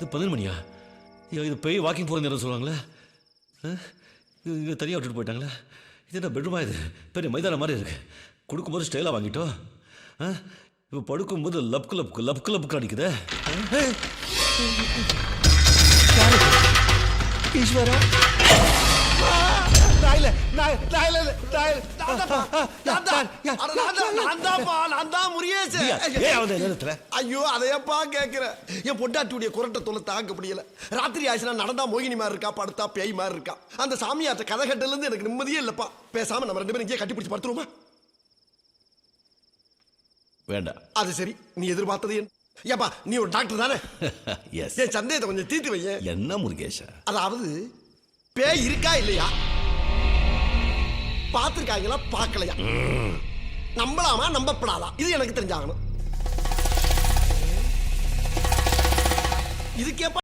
இது 11 மணியா? ஐயோ, இது போய் வாக்கிங் போகிற நேரம் சொல்லுவாங்களே. இது தனியாக விட்டுட்டு போயிட்டாங்களே. இது என்ன பெட்ரூமா? இது பெரிய மைதானம் மாதிரி இருக்கு. கொடுக்கும்போது ஸ்டைலாக வாங்கிட்டோம். இப்போ படுக்கும்போது லப்கு லப்கு லப்கு லப்கு அடிக்குதே. ஈஸ்வரா, ஐயோ அதையப்பா கேக்குற. என் பொண்டாட்டியுடைய குரட்டை தொலை தாங்க முடியல. ராத்திரி ஆச்சுனா நடந்தா மோகினி மாதிரி இருக்கா, படுத்தா பேய் மாதிரி இருக்கா. அந்த சாமியார்ட்ட கதை கட்டல இருந்து எனக்கு நிம்மதியே இல்லப்பா. பேசாம நம்ம 2 பேரும் இங்கே கட்டி பிடிச்சு படுத்துருவோமா? வேண்டாம். அது சரி, நீ எதிர்பார்த்தது என்ன? ஏப்பா நீ ஒரு டாக்டர் தானே? எஸ். என் சந்தேகத்தை கொஞ்சம் தீர்த்து வைய. என்ன முருகேஷா? அதாவது பேய் இருக்கா இல்லையா, பார்த்திருக்காங்களா பார்க்கலையா, நம்பலாமா நம்பப்படாதா, இது எனக்கு தெரிஞ்சாகணும். இதுக்கேப்பா